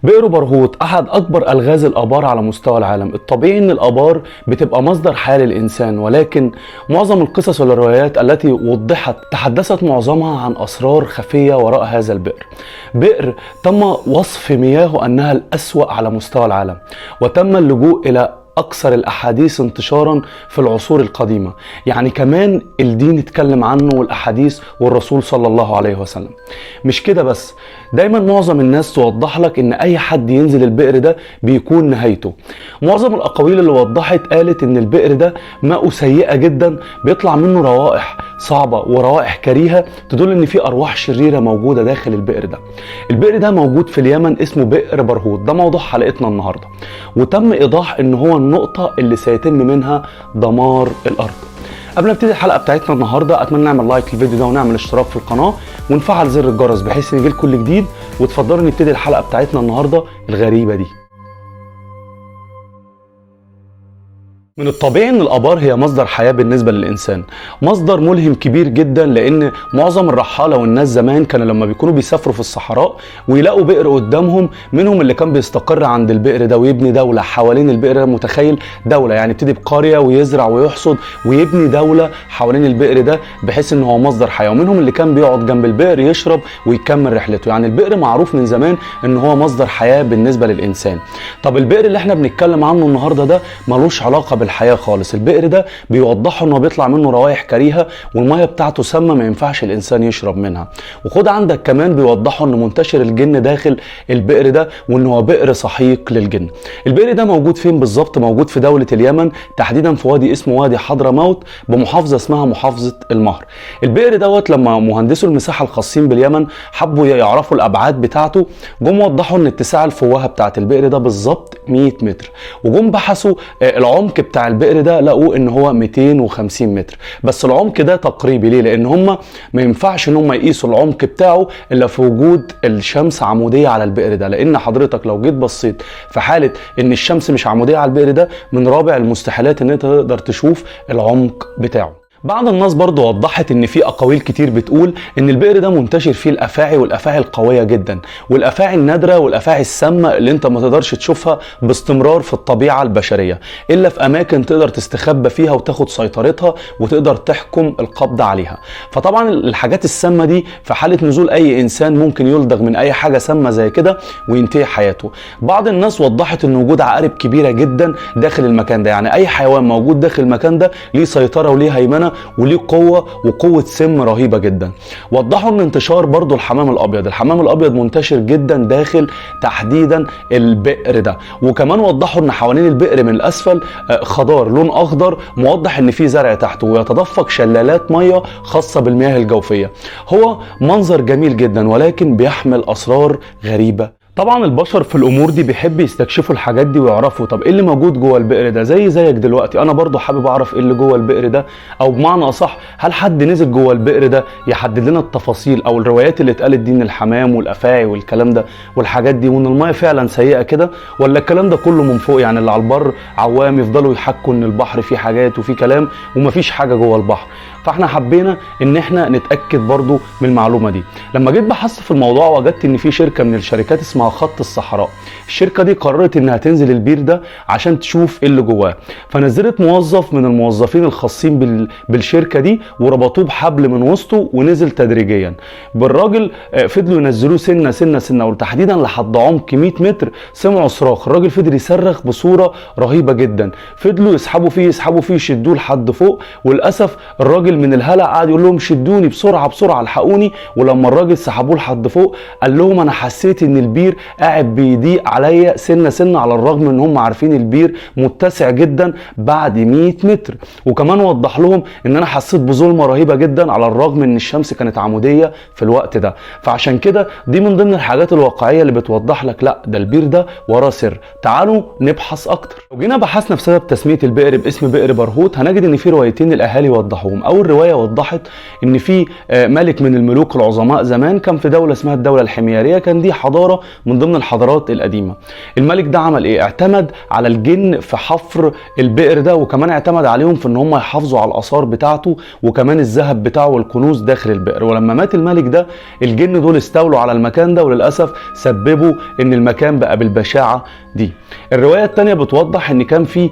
بئر برهوت أحد أكبر ألغاز الآبار على مستوى العالم. الطبيعي إن الآبار بتبقى مصدر حياة للإنسان، ولكن معظم القصص والروايات التي وضحت تحدثت معظمها عن أسرار خفية وراء هذا البئر. بئر تم وصف مياهه أنها الأسوأ على مستوى العالم، وتم اللجوء إلى أكثر الأحاديث انتشارا في العصور القديمة. يعني كمان الدين اتكلم عنه والأحاديث والرسول صلى الله عليه وسلم. مش كده بس، دايما معظم الناس توضح لك ان اي حد ينزل البئر ده بيكون نهايته. معظم الاقاويل اللي وضحت قالت ان البئر ده ماءه سيئة جدا، بيطلع منه روائح صعبة وروائح كريهة تدل ان في ارواح شريرة موجودة داخل البئر ده. البئر ده موجود في اليمن، اسمه بئر برهوت. ده موضوع حلقتنا النهاردة، وتم ايضاح ان هو النقطة اللي سيتم منها دمار الارض. قبل ما نبتدي الحلقه بتاعتنا النهارده، اتمنى نعمل لايك للفيديو ده ونعمل اشتراك في القناه ونفعل زر الجرس بحيث يجيلكم كل جديد. وتفضلوا نبتدي الحلقه بتاعتنا النهارده الغريبه دي. من الطبيعي ان الابار هي مصدر حياه بالنسبه للانسان، مصدر ملهم كبير جدا، لان معظم الرحاله والناس زمان كانوا لما بيكونوا بيسافروا في الصحراء ويلاقوا بئر قدامهم، منهم اللي كان بيستقر عند البئر ده ويبني دوله حوالين البئر ده. متخيل دوله يعني يبتدي بقريه ويزرع ويحصد ويبني دوله حوالين البئر ده بحيث ان هو مصدر حياه. ومنهم اللي كان بيقعد جنب البئر يشرب ويكمل رحلته. يعني البئر معروف من زمان ان هو مصدر حياه بالنسبه للانسان. طب البئر اللي احنا بنتكلم عنه النهارده ده ملوش علاقه بالحياه خالص. البئر ده بيوضحوا انه بيطلع منه روائح كريهه والميه بتاعته سامه ما ينفعش الانسان يشرب منها. وخد عندك كمان بيوضحوا ان منتشر الجن داخل البئر ده، وان هو بئر سحيق للجن. البئر ده موجود فين بالظبط؟ موجود في دوله اليمن، تحديدا في وادي اسمه وادي حضرموت بمحافظه اسمها محافظه المهر. البئر دوت لما مهندسو المساحه الخاصين باليمن حبوا يعرفوا الابعاد بتاعته، جم وضحوا ان اتساع الفوهه بتاعه البئر ده بالظبط 100 متر، وجم بحثوا العمق بتاع البئر ده لقوا ان هو 250 متر. بس العمق ده تقريبي. ليه؟ لان هم ما ينفعش ان هم يقيسوا العمق بتاعه الا في وجود الشمس عموديه على البئر ده، لان حضرتك لو جيت بصيت في حاله ان الشمس مش عموديه على البئر ده، من رابع المستحيلات ان انت تقدر تشوف العمق بتاعه. بعض الناس برضو وضحت ان في اقاويل كتير بتقول ان البئر ده منتشر فيه الافاعي، والافاعي القويه جدا، والافاعي النادره، والافاعي السامه اللي انت ما تقدرش تشوفها باستمرار في الطبيعه البشريه الا في اماكن تقدر تستخبى فيها وتاخد سيطرتها وتقدر تحكم القبض عليها. فطبعا الحاجات السامه دي في حاله نزول اي انسان ممكن يلدغ من اي حاجه سامه زي كده وينتهي حياته. بعض الناس وضحت ان وجود عقارب كبيره جدا داخل المكان ده، يعني اي حيوان موجود داخل المكان ده ليه سيطره وليه هيمنه وليه قوة وقوة سم رهيبة جدا. وضحوا ان انتشار برضو الحمام الابيض. الحمام الابيض منتشر جدا داخل تحديدا البئر ده. وكمان وضحوا ان حوالين البئر من الاسفل خضار لون اخضر موضح ان في زرع تحته، ويتدفق شلالات مية خاصة بالمياه الجوفية. هو منظر جميل جدا، ولكن بيحمل اسرار غريبة. طبعا البشر في الامور دي بيحب يستكشفوا الحاجات دي ويعرفوا طب ايه اللي موجود جوه البئر ده. زيك دلوقتي انا برضو حابب اعرف ايه اللي جوه البئر ده، او بمعنى اصح هل حد نزل جوه البئر ده يحدد لنا التفاصيل او الروايات اللي اتقالت دي ان الحمام والافاعي والكلام ده والحاجات دي، وان الميه فعلا سيئه كده، ولا الكلام ده كله من فوق؟ يعني اللي على البر عوام يفضلوا يحكوا ان البحر فيه حاجات وفيه كلام ومفيش حاجه جوه البحر. فاحنا حبينا ان احنا نتاكد برضو من المعلومه دي. لما جيت بحثت في الموضوع وجدت ان في شركه من الشركات اسمها خط الصحراء. الشركه دي قررت انها تنزل البير ده عشان تشوف ايه اللي جواه، فنزلت موظف من الموظفين الخاصين بالشركه دي وربطوه بحبل من وسطه ونزل تدريجيا بالراجل. فضلوا ينزلوه سنه سنه سنه، وتحديدا لحد عمق 100 متر سمعوا صراخ. الراجل فضل يصرخ بصوره رهيبه جدا، فضلوا يسحبوا فيه يشدوه لحد فوق. وللاسف الراجل من الهلع قعد يقول لهم شدوني بسرعه بسرعه الحقوني. ولما الراجل سحبوه لحد فوق قال لهم انا حسيت ان البير قاعد بيضيق عليا سنه سنه، على الرغم ان هم عارفين البير متسع جدا بعد 100 متر. وكمان وضح لهم ان انا حسيت بظلمه رهيبه جدا على الرغم ان الشمس كانت عموديه في الوقت ده. فعشان كده دي من ضمن الحاجات الواقعيه اللي بتوضح لك لا ده البير ده وراه سر. تعالوا نبحث اكتر. لو جينا بحثنا في سبب تسميه البئر باسم بئر برهوت هنجد ان في روايتين الاهالي وضحوهم. اول روايه وضحت ان في ملك من الملوك العظماء زمان كان في دوله اسمها الدوله الحميريه، كان دي حضاره من ضمن الحضارات القديمه. الملك ده عمل ايه؟ اعتمد على الجن في حفر البئر ده، وكمان اعتمد عليهم في ان هم يحافظوا على الاثار بتاعته وكمان الذهب بتاعه والكنوز داخل البئر. ولما مات الملك ده الجن دول استولوا على المكان ده، وللاسف سببوا ان المكان بقى بالبشاعه دي. الروايه الثانيه بتوضح ان كان في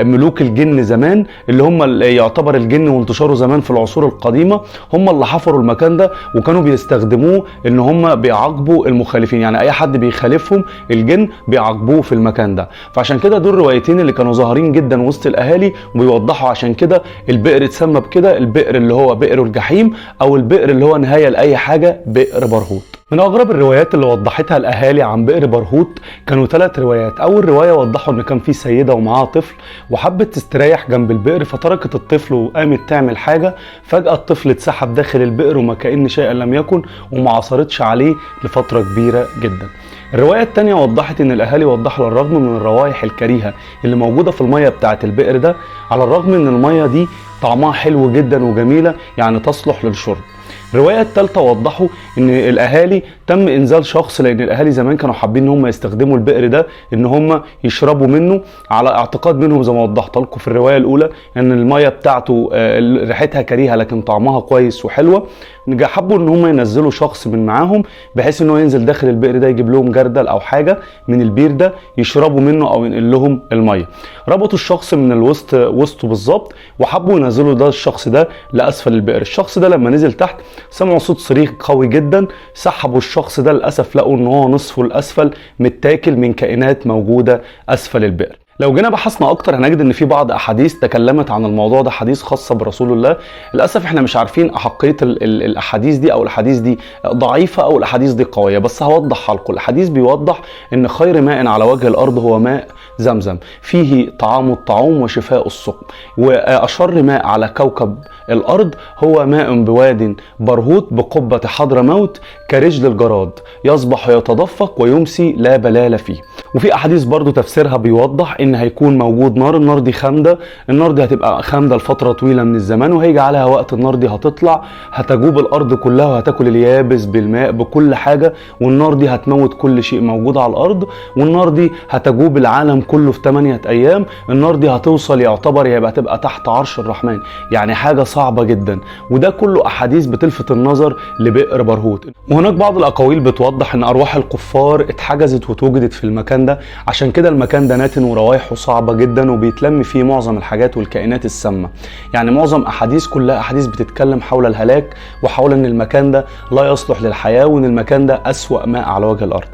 ملوك الجن زمان، اللي هم اللي يعتبر الجن وانتشاره زمان في العصور القديمه، هم اللي حفروا المكان ده وكانوا بيستخدموه ان هم بيعاقبوا المخالفين، يعني اي حد بيخالفهم الجن بيعاقبوه في المكان ده. فعشان كده دول الروايتين اللي كانوا ظاهرين جدا وسط الاهالي وبيوضحوا عشان كده البئر اتسمى بكده، البئر اللي هو بئر الجحيم او البئر اللي هو نهايه لاي حاجه، بئر برهوت. من اغرب الروايات اللي وضحتها الاهالي عن بئر برهوت كانوا 3 روايات. اول روايه وضحوا ان كان في سيده ومعاها طفل وحبت تستريح جنب البئر، فتركت الطفل وقامت تعمل حاجه، فجاه الطفل اتسحب داخل البئر وما كأن شيئا لم يكن، وما عثرتش عليه لفتره كبيره جدا. الروايه الثانيه وضحت ان الاهالي وضحوا على الرغم من الروائح الكريهه اللي موجوده في الميه بتاعه البئر ده، على الرغم ان الميه دي طعمها حلو جدا وجميله يعني تصلح للشرب. الروايه الثالثه وضحوا ان الاهالي تم انزال شخص، لان الاهالي زمان كانوا حابين ان هم يستخدموا البئر ده ان هم يشربوا منه، على اعتقاد منهم زي ما وضحت لكم في الروايه الاولى ان الميه بتاعته ريحتها كريهه لكن طعمها كويس وحلوه. حبوا ان هم ينزلوا شخص من معاهم بحيث ان هو ينزل داخل البئر ده يجيب لهم جردل او حاجه من البير ده يشربوا منه او ينقل لهم الميه. ربطوا الشخص من الوسط وسطه بالظبط وحبوا ينزلوا ده الشخص ده لاسفل البئر. الشخص ده لما نزل تحت سمعوا صوت صريخ قوي جدا، سحبوا الشخص ده، للاسف لقوا ان هو نصفه الاسفل متاكل من كائنات موجوده اسفل البئر. لو جينا بحثنا اكتر هنجد ان في بعض احاديث تكلمت عن الموضوع ده، حديث خاصه برسول الله. للاسف احنا مش عارفين احقيه الاحاديث دي، او الاحاديث دي ضعيفه او الاحاديث دي قويه، بس هوضحها لكم. الحديث بيوضح ان خير ماء على وجه الارض هو ماء زمزم، فيه طعام الطعوم وشفاء السقم، واشر ماء على كوكب الارض هو ماء بواد برهوت بقبه حضرموت كرجل الجراد، يصبح ويتدفق ويمسي لا بلال فيه. وفي احاديث برضو تفسيرها بيوضح ان هيكون موجود نار، النار دي خامده، النار دي هتبقى خامده لفتره طويله من الزمان، وهيجي عليها وقت النار دي هتطلع هتجوب الارض كلها وهتاكل اليابس بالماء بكل حاجه، والنار دي هتموت كل شيء موجود على الارض، والنار دي هتجوب العالم كله في 8 ايام. النار دي هتوصل يعتبر يبقى تبقى تحت عرش الرحمن، يعني حاجه صعبه جدا. وده كله احاديث بتلفت النظر لبئر برهوت. وهناك بعض الاقاويل بتوضح ان ارواح الكفار اتحجزت وتوجدت في المكان ده، عشان كده المكان ده ناتن وروايحه صعبه جدا وبيتلم فيه معظم الحاجات والكائنات السامه. يعني معظم احاديث كلها احاديث بتتكلم حول الهلاك وحول ان المكان ده لا يصلح للحياه وان المكان ده اسوأ ماء على وجه الارض.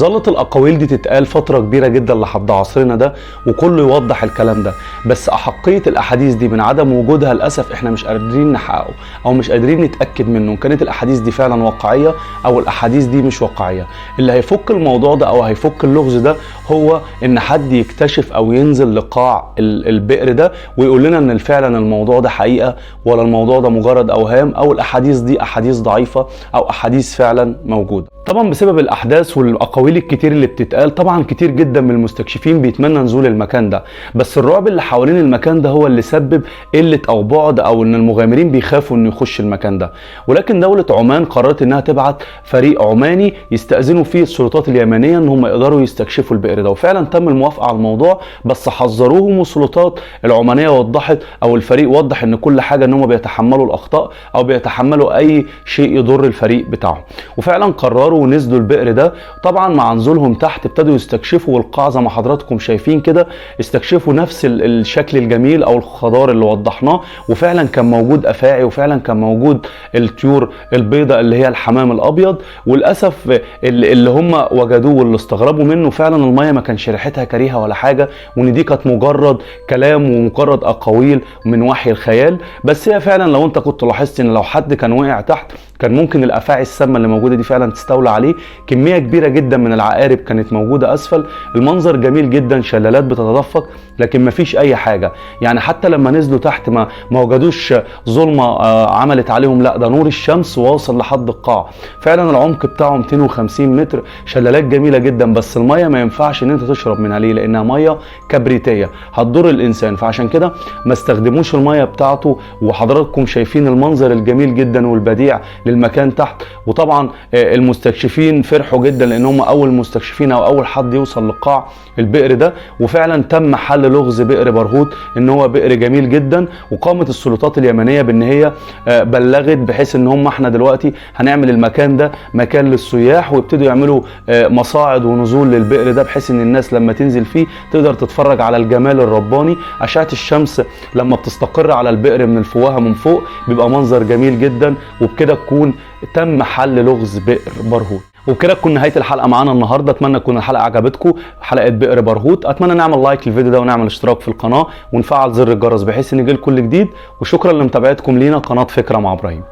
ظلت الاقاويل دي تتقال فتره كبيره جدا لحد عصرنا ده وكله يوضح الكلام ده، بس احقيه الاحاديث دي من عدم وجودها للاسف احنا مش قادرين نحققه او مش قادرين نتاكد منه ان كانت الاحاديث دي فعلا واقعيه او الاحاديث دي مش واقعيه. اللي هيفك الموضوع ده او هيفك اللغز ده هو ان حد يكتشف او ينزل لقاع البئر ده ويقول لنا ان فعلا الموضوع ده حقيقه ولا الموضوع ده مجرد اوهام او الاحاديث دي احاديث ضعيفه او احاديث فعلا موجوده. طبعا بسبب الاحداث والاقاويل الكتير اللي بتتقال طبعا كتير جدا من المستكشفين بيتمنى نزول المكان ده، بس الرعب اللي حوالين المكان ده هو اللي سبب قله او بعد او ان المغامرين بيخافوا انه يخش المكان ده. ولكن دوله عمان قررت انها تبعت فريق عماني يستأذنوا فيه السلطات اليمنيه ان هم يقدروا يستكشفوا البئر ده، وفعلا تم الموافقه على الموضوع، بس حذروهم السلطات العمانيه وضحت او الفريق وضح ان كل حاجه ان هم بيتحملوا الاخطاء او بيتحملوا اي شيء يضر الفريق بتاعهم. وفعلا قرروا ونزلوا البئر ده. طبعا مع نزولهم تحت ابتدوا يستكشفوا القاع زي ما حضراتكم شايفين كده، استكشفوا نفس الشكل الجميل او الخضار اللي وضحناه، وفعلا كان موجود افاعي وفعلا كان موجود الطيور البيضاء اللي هي الحمام الابيض. وللاسف اللي هم وجدوه واللي استغربوا منه فعلا الميه ما كانش ريحتها كريهه ولا حاجه، وان دي كانت مجرد كلام ومجرد اقاويل من وحي الخيال. بس هي فعلا لو انت كنت لاحظت ان لو حد كان وقع تحت كان ممكن الافاعي السامه اللي موجوده دي فعلا تستولى عليه. كميه كبيره جدا من العقارب كانت موجوده اسفل. المنظر جميل جدا، شلالات بتتدفق لكن مفيش اي حاجه، يعني حتى لما نزلوا تحت ما وجدوش ظلمه عملت عليهم، لا ده نور الشمس واصل لحد القاع. فعلا العمق بتاعه 250 متر، شلالات جميله جدا، بس الميه ما ينفعش ان انت تشرب منها. ليه؟ لانها ميه كبريتيه هتضر الانسان، فعشان كده ما استخدموش الميه بتاعته. وحضراتكم شايفين المنظر الجميل جدا والبديع المكان تحت. وطبعا المستكشفين فرحوا جدا لان هم اول مستكشفين او اول حد يوصل لقاع البئر ده، وفعلا تم حل لغز بئر برهوت ان هو بئر جميل جدا. وقامت السلطات اليمنيه بان هي بلغت بحيث ان هم احنا دلوقتي هنعمل المكان ده مكان للسياح، ويبتدوا يعملوا مصاعد ونزول للبئر ده بحيث ان الناس لما تنزل فيه تقدر تتفرج على الجمال الرباني. اشعه الشمس لما بتستقر على البئر من الفوهه من فوق بيبقى منظر جميل جدا. وبكده تكون تم حل لغز بئر برهوت. وبكده تكون نهايه الحلقه معانا النهارده. اتمنى تكون الحلقه عجبتكم، حلقه بئر برهوت. اتمنى نعمل لايك للفيديو ده ونعمل اشتراك في القناه ونفعل زر الجرس بحيث ان يجيلكم كل جديد. وشكرا لمتابعتكم لينا قناه فكره مع ابراهيم.